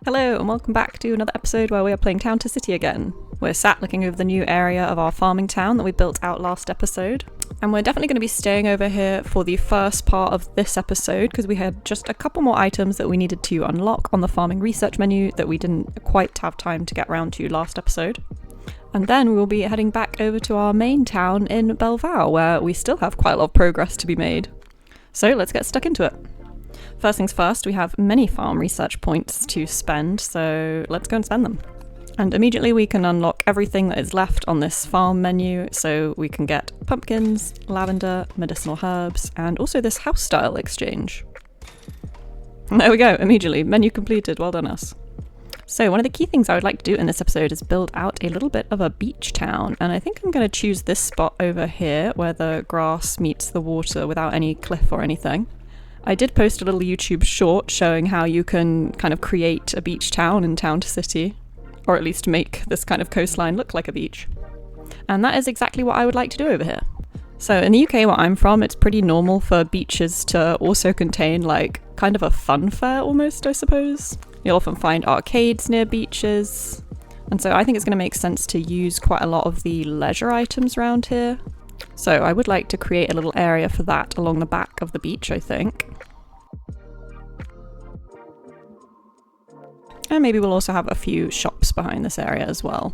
Hello and welcome back to another episode where we are playing Town to City again. We're sat looking over the new area of our farming town that we built out last episode. And we're definitely going to be staying over here for the first part of this episode because we had just a couple more items that we needed to unlock on the farming research menu that we didn't quite have time to get around to last episode. And then we will be heading back over to our main town in Bellevau where we still have quite a lot of progress to be made. So let's get stuck into it. First things first, we have many farm research points to spend, so let's go and spend them. And immediately we can unlock everything that is left on this farm menu, so we can get pumpkins, lavender, medicinal herbs, and also this house style exchange. And there we go, immediately, menu completed, well done us. So one of the key things I would like to do in this episode is build out a little bit of a beach town, and I think I'm going to choose this spot over here where the grass meets the water without any cliff or anything. I did post a little YouTube short showing how you can kind of create a beach town in Town to City, or at least make this kind of coastline look like a beach. And that is exactly what I would like to do over here. So in the UK where I'm from, it's pretty normal for beaches to also contain like kind of a fun fair almost, I suppose. You'll often find arcades near beaches. And so I think it's going to make sense to use quite a lot of the leisure items around here. So I would like to create a little area for that along the back of the beach, I think. And maybe we'll also have a few shops behind this area as well.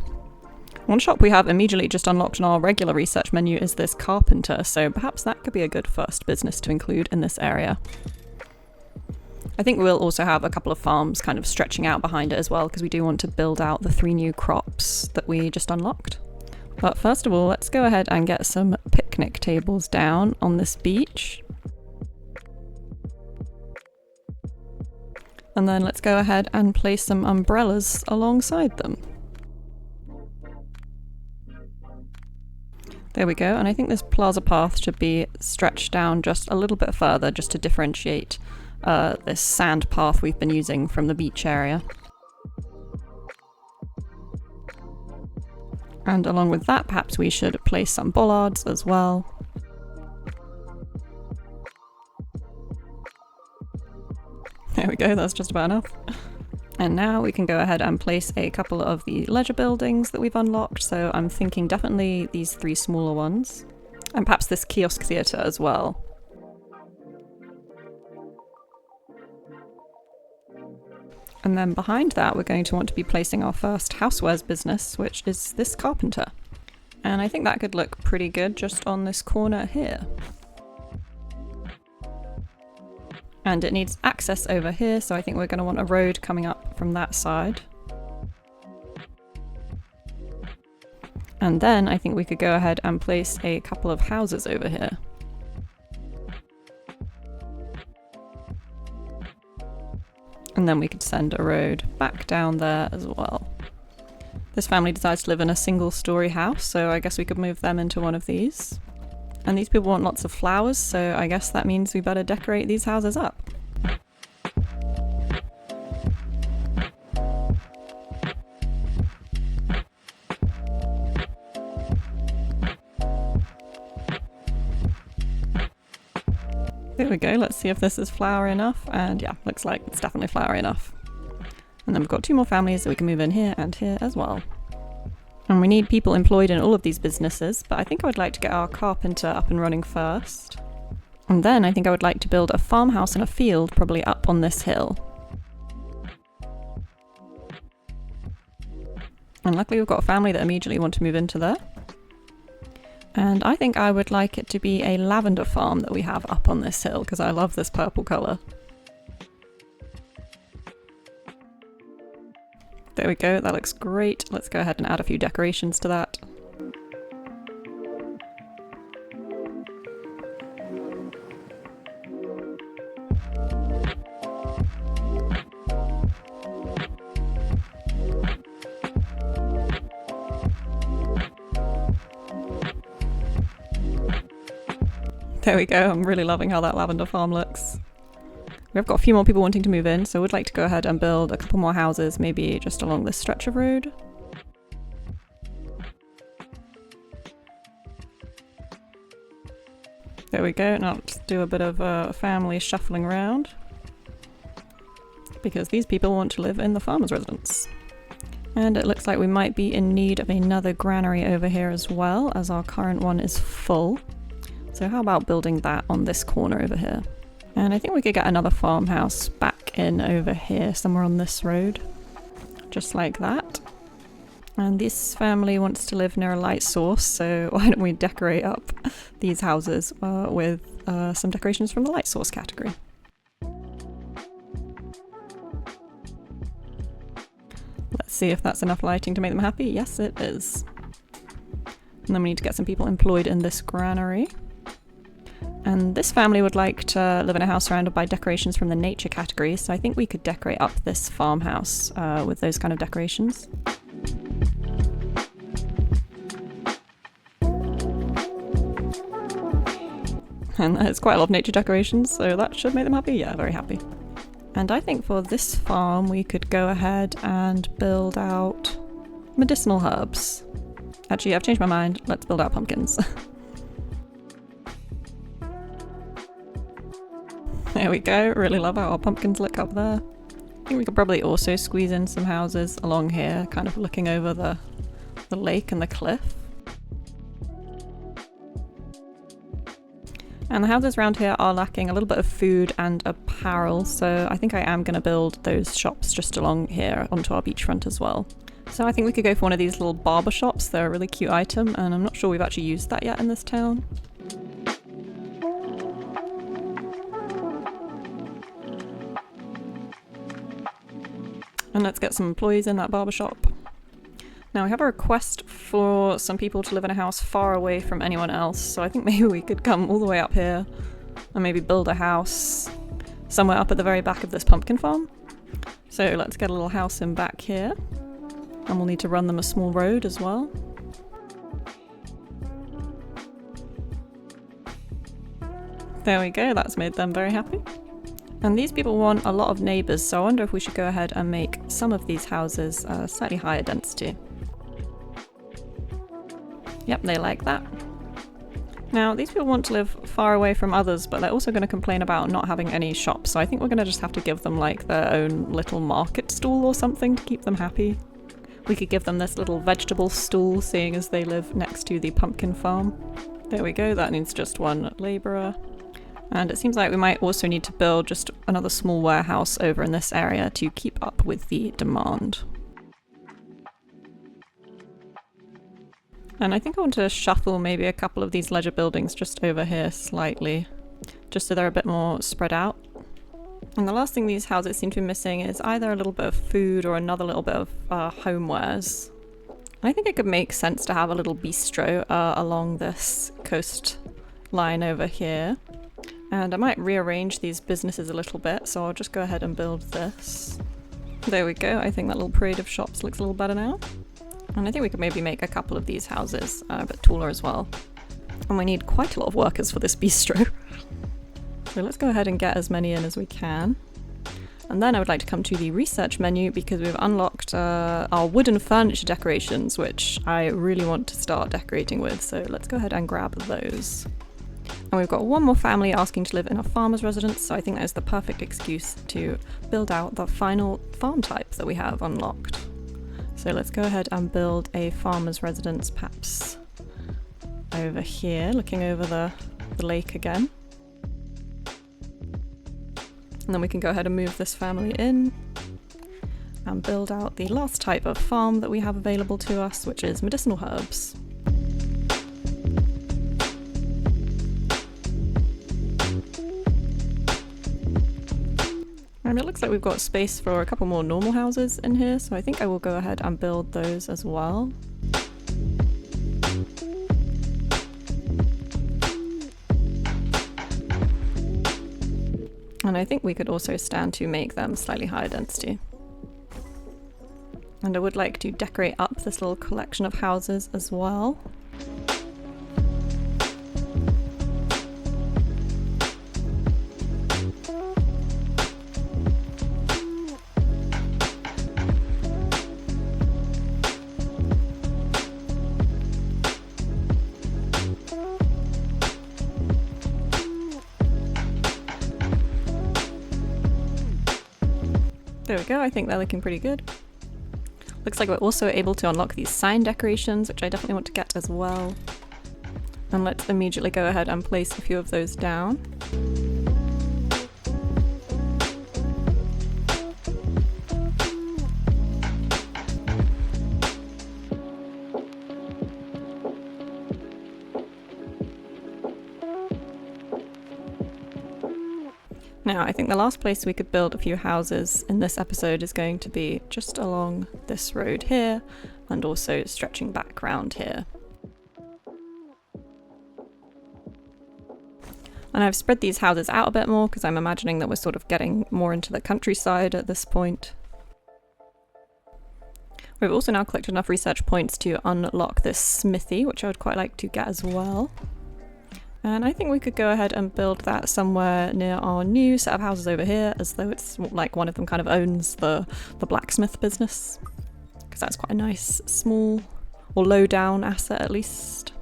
One shop we have immediately just unlocked on our regular research menu is this carpenter, so perhaps that could be a good first business to include in this area. I think we'll also have a couple of farms kind of stretching out behind it as well, because we do want to build out the 3 new crops that we just unlocked. But first of all, let's go ahead and get some picnic tables down on this beach. And then let's go ahead and place some umbrellas alongside them. There we go, and I think this plaza path should be stretched down just a little bit further just to differentiate this sand path we've been using from the beach area. And along with that, perhaps we should place some bollards as well. There we go, that's just about enough. And now we can go ahead and place a couple of the leisure buildings that we've unlocked. So I'm thinking definitely these 3 smaller ones. And perhaps this kiosk theatre as well. And then behind that, we're going to want to be placing our first housewares business, which is this carpenter. And I think that could look pretty good just on this corner here. And it needs access over here, so I think we're going to want a road coming up from that side. And then I think we could go ahead and place a couple of houses over here. And then we could send a road back down there as well. This family decides to live in a single-story house, so I guess we could move them into one of these. And these people want lots of flowers, so I guess that means we better decorate these houses up. There we go, let's see if this is flowery enough, and yeah, looks like it's definitely flowery enough. And then we've got 2 more families that we can move in here and here as well. And we need people employed in all of these businesses, but I think I would like to get our carpenter up and running first. And then I think I would like to build a farmhouse and a field probably up on this hill. And luckily we've got a family that immediately want to move into there. And I think I would like it to be a lavender farm that we have up on this hill, because I love this purple colour. There we go, that looks great. Let's go ahead and add a few decorations to that. There we go, I'm really loving how that lavender farm looks. We've got a few more people wanting to move in, so we'd like to go ahead and build a couple more houses, maybe just along this stretch of road. There we go, now let's do a bit of family shuffling around. because these people want to live in the farmer's residence. And it looks like we might be in need of another granary over here as well, as our current one is full. So how about building that on this corner over here? And I think we could get another farmhouse back in over here, somewhere on this road. Just like that. And this family wants to live near a light source, so why don't we decorate up these houses with some decorations from the light source category. Let's see if that's enough lighting to make them happy. Yes, it is. And then we need to get some people employed in this granary. And this family would like to live in a house surrounded by decorations from the nature category, so I think we could decorate up this farmhouse with those kind of decorations. And there's quite a lot of nature decorations, so that should make them happy. Yeah, very happy. And I think for this farm we could go ahead and build out medicinal herbs. Actually, I've changed my mind. Let's build out pumpkins. There we go. Really love how our pumpkins look up there. I think we could probably also squeeze in some houses along here, kind of looking over the lake and the cliff. And the houses around here are lacking a little bit of food and apparel, so I think I am going to build those shops just along here onto our beachfront as well. So I think we could go for one of these little barber shops. They're a really cute item, and I'm not sure we've actually used that yet in this town. And let's get some employees in that barber shop. Now we have a request for some people to live in a house far away from anyone else, so I think maybe we could come all the way up here and maybe build a house somewhere up at the very back of this pumpkin farm. So let's get a little house in back here, and we'll need to run them a small road as well. There we go, that's made them very happy. And these people want a lot of neighbours, so I wonder if we should go ahead and make some of these houses slightly higher density. Yep, they like that. Now, these people want to live far away from others, but they're also going to complain about not having any shops, so I think we're going to just have to give them like their own little market stall or something to keep them happy. We could give them this little vegetable stall, seeing as they live next to the pumpkin farm. There we go, that needs just one labourer. And it seems like we might also need to build just another small warehouse over in this area to keep up with the demand. And I think I want to shuffle maybe a couple of these leisure buildings just over here slightly, just so they're a bit more spread out. And the last thing these houses seem to be missing is either a little bit of food or another little bit of homewares. I think it could make sense to have a little bistro along this coastline over here. And I might rearrange these businesses a little bit, so I'll just go ahead and build this. There we go, I think that little parade of shops looks a little better now. And I think we could maybe make a couple of these houses a bit taller as well. And we need quite a lot of workers for this bistro. So let's go ahead and get as many in as we can. And then I would like to come to the research menu because we've unlocked our wooden furniture decorations, which I really want to start decorating with. So let's go ahead and grab those. And we've got one more family asking to live in a farmer's residence, so I think that is the perfect excuse to build out the final farm type that we have unlocked. So let's go ahead and build a farmer's residence, perhaps over here, looking over the lake again. And then we can go ahead and move this family in and build out the last type of farm that we have available to us, which is medicinal herbs. And it looks like we've got space for a couple more normal houses in here, so I think I will go ahead and build those as well. And I think we could also stand to make them slightly higher density. And I would like to decorate up this little collection of houses as well. There we go, I think they're looking pretty good. Looks like we're also able to unlock these sign decorations, which I definitely want to get as well. And let's immediately go ahead and place a few of those down. Now, I think the last place we could build a few houses in this episode is going to be just along this road here, and also stretching back round here. And I've spread these houses out a bit more because I'm imagining that we're sort of getting more into the countryside at this point. We've also now collected enough research points to unlock this smithy, which I would quite like to get as well. And I think we could go ahead and build that somewhere near our new set of houses over here, as though it's like one of them kind of owns the blacksmith business. Because that's quite a nice, small, or low down asset at least.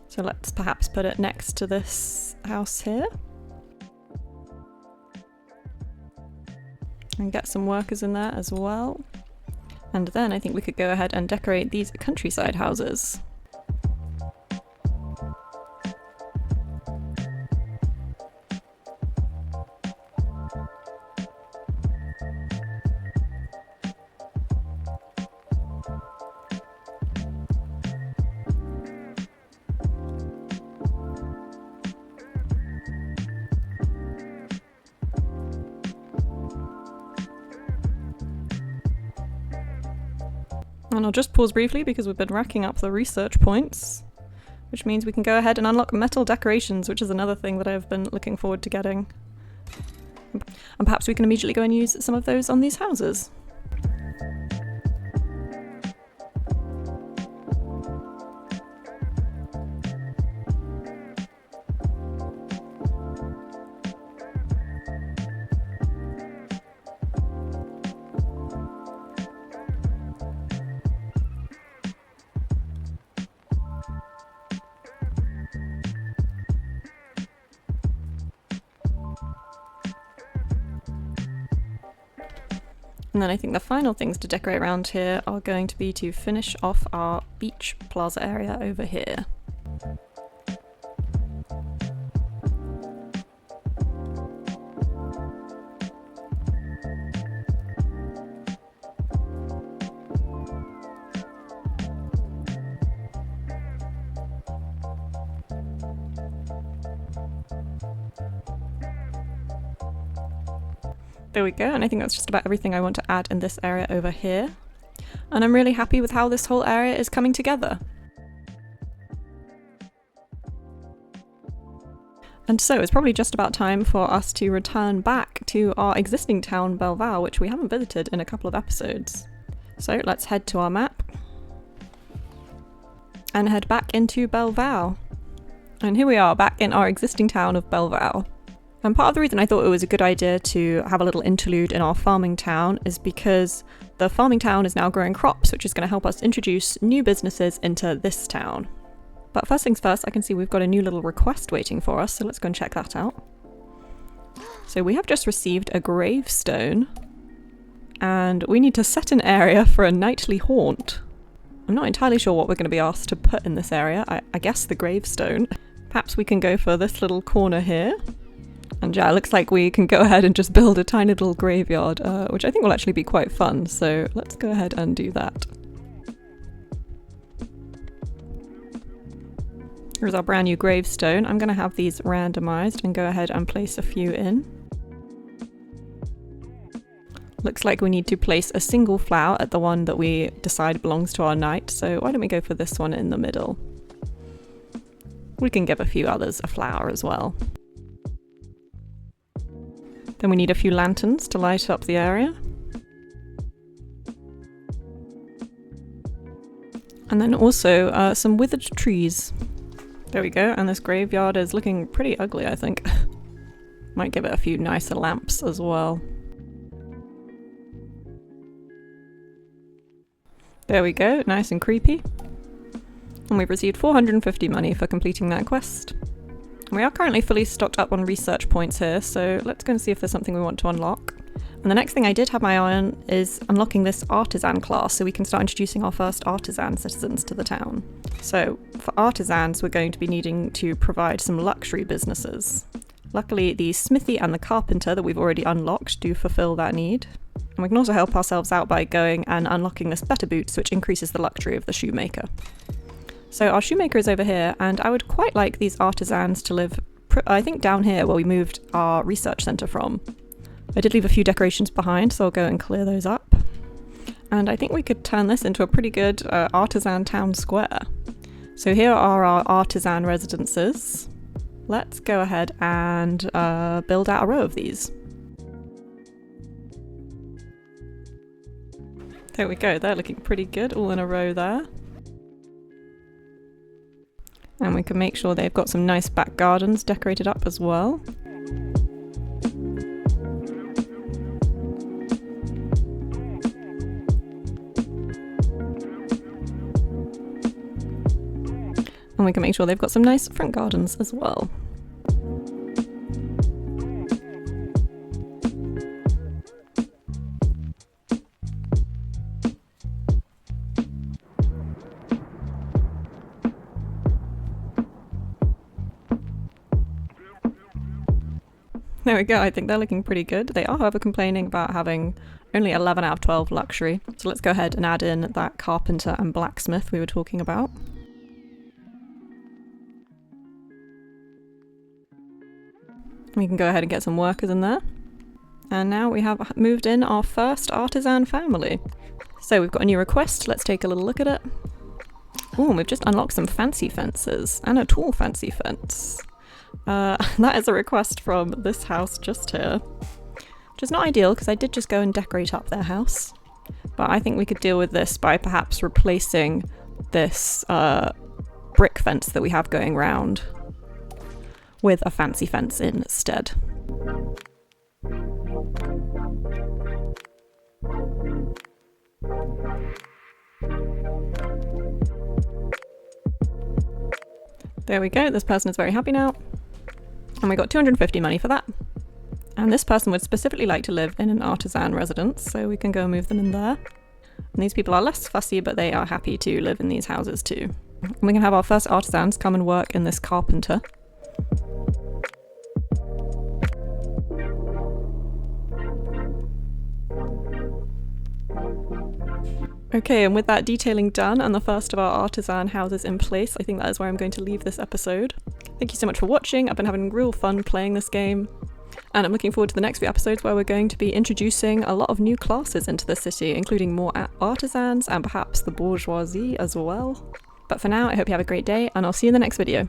So let's perhaps put it next to this house here. And get some workers in there as well. And then I think we could go ahead and decorate these countryside houses. And I'll just pause briefly because we've been racking up the research points, which means we can go ahead and unlock metal decorations, which is another thing that I've been looking forward to getting. And perhaps we can immediately go and use some of those on these houses. And then I think the final things to decorate around here are going to be to finish off our beach plaza area over here. There we go, and I think that's just about everything I want to add in this area over here. And I'm really happy with how this whole area is coming together. And so it's probably just about time for us to return back to our existing town, Bellevau, which we haven't visited in a couple of episodes. So let's head to our map and head back into Bellevau. And here we are back in our existing town of Bellevau. And part of the reason I thought it was a good idea to have a little interlude in our farming town is because the farming town is now growing crops, which is going to help us introduce new businesses into this town. But first things first, I can see we've got a new little request waiting for us, so let's go and check that out. So we have just received a gravestone, and we need to set an area for a nightly haunt. I'm not entirely sure what we're going to be asked to put in this area. I guess the gravestone. Perhaps we can go for this little corner here. And yeah, it looks like we can go ahead and just build a tiny little graveyard, which I think will actually be quite fun. So let's go ahead and do that. Here's our brand new gravestone. I'm going to have these randomized and go ahead and place a few in. Looks like we need to place a single flower at the one that we decide belongs to our knight. So why don't we go for this one in the middle? We can give a few others a flower as well. Then we need a few lanterns to light up the area. And then also some withered trees. There we go, and this graveyard is looking pretty ugly, I think. Might give it a few nicer lamps as well. There we go, nice and creepy. And we've received 450 money for completing that quest. We are currently fully stocked up on research points here, so let's go and see if there's something we want to unlock. And the next thing I did have my eye on is unlocking this artisan class so we can start introducing our first artisan citizens to the town. So for artisans, we're going to be needing to provide some luxury businesses. Luckily, the smithy and the carpenter that we've already unlocked do fulfill that need. And we can also help ourselves out by going and unlocking this better boots, which increases the luxury of the shoemaker. So our shoemaker is over here, and I would quite like these artisans to live, I think, down here where we moved our research centre from. I did leave a few decorations behind, so I'll go and clear those up. And I think we could turn this into a pretty good artisan town square. So here are our artisan residences. Let's go ahead and build out a row of these. There we go, they're looking pretty good, all in a row there. And we can make sure they've got some nice back gardens decorated up as well. And we can make sure they've got some nice front gardens as well. There we go, I think they're looking pretty good. They are, however, complaining about having only 11 out of 12 luxury. So let's go ahead and add in that carpenter and blacksmith we were talking about. We can go ahead and get some workers in there. And now we have moved in our first artisan family. So we've got a new request, let's take a little look at it. Oh, we've just unlocked some fancy fences and a tall fancy fence. That is a request from this house just here, which is not ideal because I did just go and decorate up their house. But I think we could deal with this by perhaps replacing this brick fence that we have going round with a fancy fence instead. There we go, this person is very happy now. And we got 250 money for that. And this person would specifically like to live in an artisan residence, so we can go and move them in there. And these people are less fussy, but they are happy to live in these houses too. And we can have our first artisans come and work in this carpenter. Okay, and with that detailing done and the first of our artisan houses in place, I think that is where I'm going to leave this episode. Thank you so much for watching. I've been having real fun playing this game, and I'm looking forward to the next few episodes where we're going to be introducing a lot of new classes into the city, including more artisans and perhaps the bourgeoisie as well. But for now, I hope you have a great day, and I'll see you in the next video.